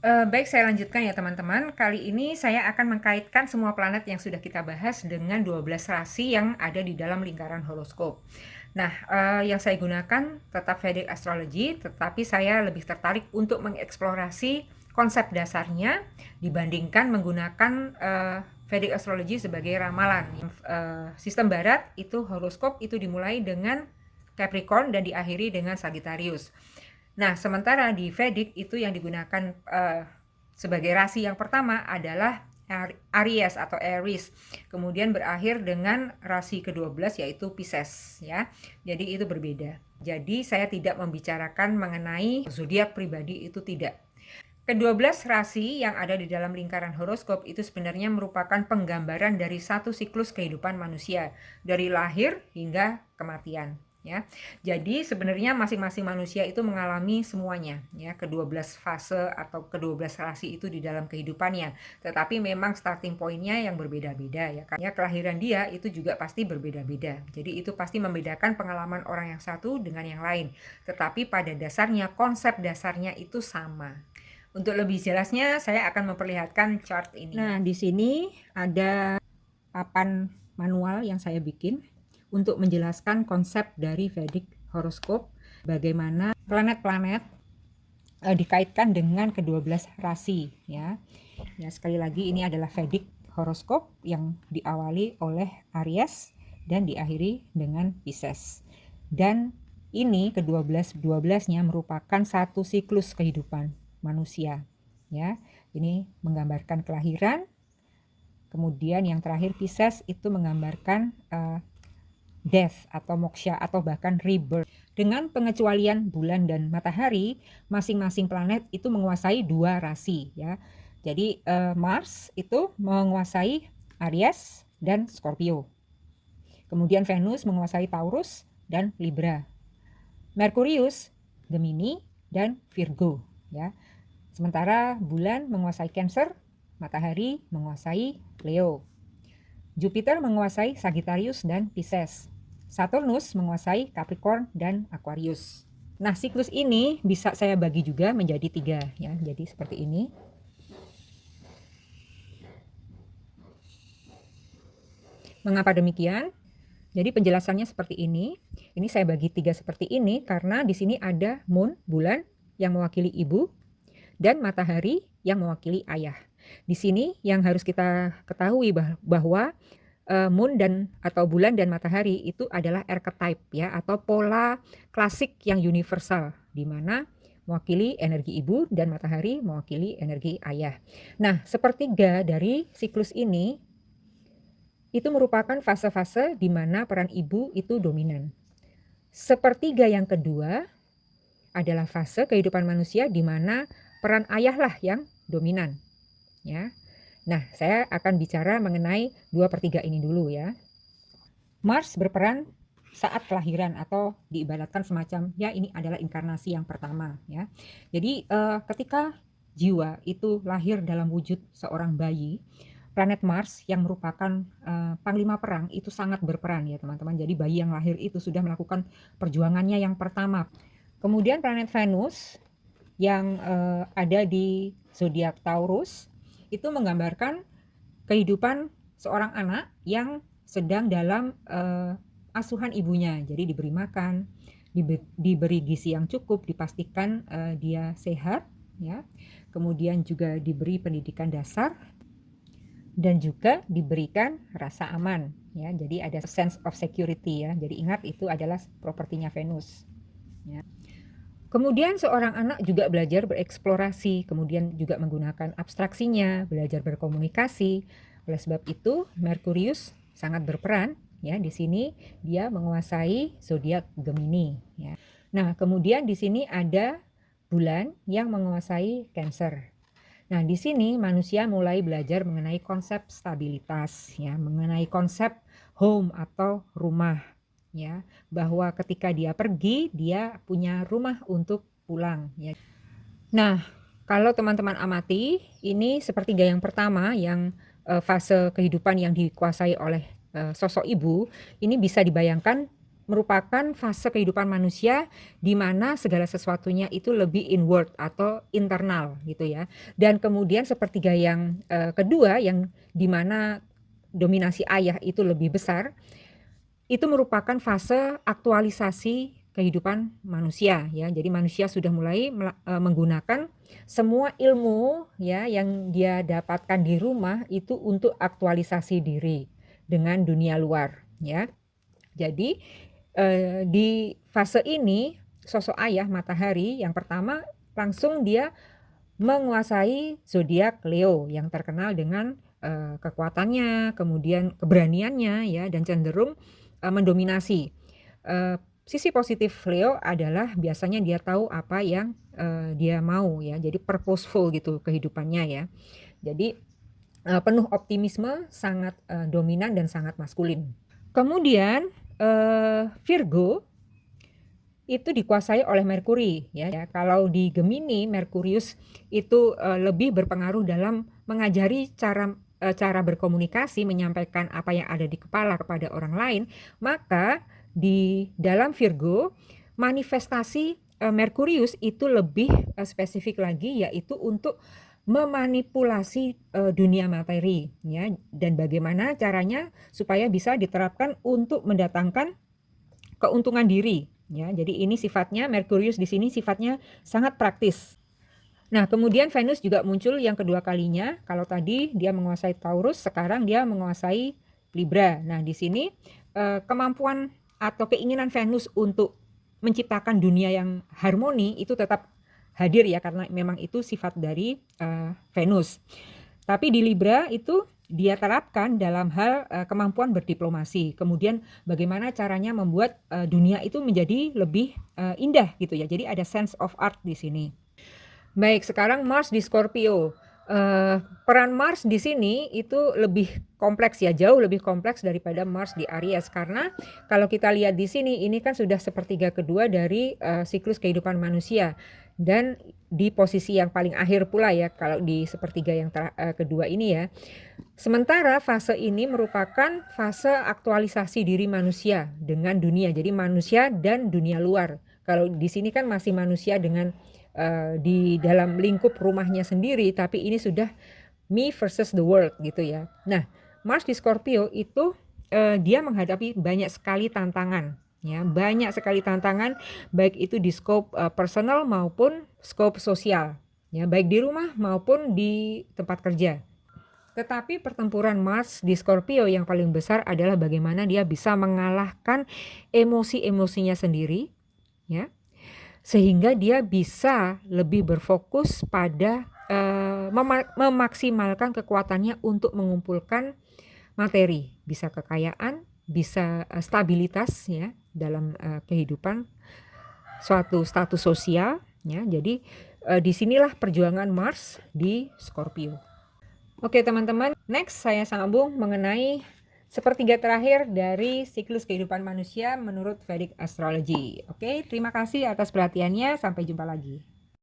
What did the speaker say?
Baik, saya lanjutkan ya teman-teman. Kali ini saya akan mengkaitkan semua planet yang sudah kita bahas dengan 12 rasi yang ada di dalam lingkaran horoskop. Nah, yang saya gunakan tetap Vedic Astrology, tetapi saya lebih tertarik untuk mengeksplorasi konsep dasarnya dibandingkan menggunakan Vedic Astrology sebagai ramalan. Sistem barat itu horoskop itu dimulai dengan Capricorn dan diakhiri dengan Sagittarius. Nah, sementara di Vedic itu yang digunakan sebagai rasi yang pertama adalah Aries atau Aries. Kemudian berakhir dengan rasi ke-12 yaitu Pisces ya. Jadi itu berbeda. Jadi saya tidak membicarakan mengenai zodiak pribadi, itu tidak. Ke-12 rasi yang ada di dalam lingkaran horoskop itu sebenarnya merupakan penggambaran dari satu siklus kehidupan manusia, dari lahir hingga kematian ya. Jadi sebenarnya masing-masing manusia itu mengalami semuanya ya, ke-12 fase atau ke-12 rasi itu di dalam kehidupannya. Tetapi memang starting pointnya yang berbeda-beda ya. Karena kelahiran dia itu juga pasti berbeda-beda. Jadi itu pasti membedakan pengalaman orang yang satu dengan yang lain. Tetapi pada dasarnya konsep dasarnya itu sama. Untuk lebih jelasnya, saya akan memperlihatkan chart ini. Nah, di sini ada papan manual yang saya bikin untuk menjelaskan konsep dari Vedic Horoscope, bagaimana planet-planet dikaitkan dengan ke-12 rasi ya. Ya, sekali lagi ini adalah Vedic Horoscope yang diawali oleh Aries dan diakhiri dengan Pisces. Dan ini ke-12-12-nya merupakan satu siklus kehidupan manusia ya. Ini menggambarkan kelahiran, kemudian yang terakhir Pisces itu menggambarkan death atau moksha atau bahkan rebirth. Dengan pengecualian bulan dan matahari, masing-masing planet itu menguasai dua rasi ya. Jadi Mars itu menguasai Aries dan Scorpio. Kemudian Venus menguasai Taurus dan Libra. Merkurius Gemini dan Virgo ya. Sementara bulan menguasai Cancer, matahari menguasai Leo. Jupiter menguasai Sagittarius dan Pisces. Saturnus menguasai Capricorn dan Aquarius. Nah, siklus ini bisa saya bagi juga menjadi 3 ya. Jadi seperti ini. Mengapa demikian? Jadi penjelasannya seperti ini. Ini saya bagi 3 seperti ini karena di sini ada moon, bulan yang mewakili ibu, dan matahari yang mewakili ayah. Di sini yang harus kita ketahui bahwa moon dan atau bulan dan matahari itu adalah archetype ya, atau pola klasik yang universal, di mana mewakili energi ibu dan matahari mewakili energi ayah. Nah, sepertiga dari siklus ini itu merupakan fase-fase di mana peran ibu itu dominan. Sepertiga yang kedua adalah fase kehidupan manusia di mana peran ayahlah yang dominan ya. Nah, saya akan bicara mengenai 2/3 ini dulu ya. Mars berperan saat kelahiran atau diibaratkan semacam ya, ini adalah inkarnasi yang pertama ya. Jadi ketika jiwa itu lahir dalam wujud seorang bayi, planet Mars yang merupakan panglima perang itu sangat berperan ya teman-teman. Jadi bayi yang lahir itu sudah melakukan perjuangannya yang pertama. Kemudian planet Venus yang ada di zodiak Taurus itu menggambarkan kehidupan seorang anak yang sedang dalam asuhan ibunya. Jadi diberi makan, diberi gizi yang cukup, dipastikan dia sehat ya. Kemudian juga diberi pendidikan dasar dan juga diberikan rasa aman ya. Jadi ada sense of security ya. Jadi ingat itu adalah propertinya Venus ya. Kemudian seorang anak juga belajar bereksplorasi, kemudian juga menggunakan abstraksinya, belajar berkomunikasi. Oleh sebab itu, Merkurius sangat berperan ya. Di sini dia menguasai zodiak Gemini ya. Nah, kemudian di sini ada bulan yang menguasai Cancer. Nah, di sini manusia mulai belajar mengenai konsep stabilitas ya, mengenai konsep home atau rumah ya, bahwa ketika dia pergi dia punya rumah untuk pulang ya. Nah, kalau teman-teman amati, ini sepertiga yang pertama yang fase kehidupan yang dikuasai oleh sosok ibu, ini bisa dibayangkan merupakan fase kehidupan manusia di mana segala sesuatunya itu lebih inward atau internal gitu ya. Dan kemudian sepertiga yang kedua yang di mana dominasi ayah itu lebih besar, itu merupakan fase aktualisasi kehidupan manusia ya. Jadi manusia sudah mulai menggunakan semua ilmu ya yang dia dapatkan di rumah itu untuk aktualisasi diri dengan dunia luar ya. Jadi di fase ini sosok ayah matahari yang pertama langsung dia menguasai zodiak Leo yang terkenal dengan kekuatannya, kemudian keberaniannya ya, dan cenderung mendominasi. Sisi positif Leo adalah biasanya dia tahu apa yang dia mau ya, jadi purposeful gitu kehidupannya ya. Jadi penuh optimisme, sangat dominan dan sangat maskulin. Kemudian Virgo itu dikuasai oleh Merkuri ya. Kalau di Gemini, Merkurius itu lebih berpengaruh dalam mengajari cara berkomunikasi, menyampaikan apa yang ada di kepala kepada orang lain. Maka di dalam Virgo, manifestasi Merkurius itu lebih spesifik lagi, yaitu untuk memanipulasi dunia materi ya, dan bagaimana caranya supaya bisa diterapkan untuk mendatangkan keuntungan diri ya. Jadi ini sifatnya Merkurius di sini sifatnya sangat praktis. Nah, kemudian Venus juga muncul yang kedua kalinya. Kalau tadi dia menguasai Taurus, sekarang dia menguasai Libra. Nah, di sini kemampuan atau keinginan Venus untuk menciptakan dunia yang harmoni itu tetap hadir ya, karena memang itu sifat dari Venus. Tapi di Libra itu dia terapkan dalam hal kemampuan berdiplomasi. Kemudian bagaimana caranya membuat dunia itu menjadi lebih indah gitu ya. Jadi ada sense of art di sini. Baik, sekarang Mars di Scorpio. Peran Mars di sini itu lebih kompleks ya, jauh lebih kompleks daripada Mars di Aries, karena kalau kita lihat di sini ini kan sudah sepertiga kedua dari siklus kehidupan manusia dan di posisi yang paling akhir pula ya kalau di sepertiga yang kedua ini ya. Sementara fase ini merupakan fase aktualisasi diri manusia dengan dunia. Jadi manusia dan dunia luar. Kalau di sini kan masih manusia dengan di dalam lingkup rumahnya sendiri, tapi ini sudah me versus the world gitu ya. Nah, Mars di Scorpio itu dia menghadapi banyak sekali tantangan ya, banyak sekali tantangan baik itu di scope personal maupun scope sosial ya, baik di rumah maupun di tempat kerja. Tetapi pertempuran Mars di Scorpio yang paling besar adalah bagaimana dia bisa mengalahkan emosi-emosinya sendiri ya, sehingga dia bisa lebih berfokus pada memaksimalkan kekuatannya untuk mengumpulkan materi, bisa kekayaan, bisa stabilitas ya dalam kehidupan, suatu status sosial ya. Jadi disinilah perjuangan Mars di Scorpio. Oke teman-teman, next saya sambung mengenai sepertiga terakhir dari siklus kehidupan manusia menurut Vedic Astrology. Oke, terima kasih atas perhatiannya. Sampai jumpa lagi.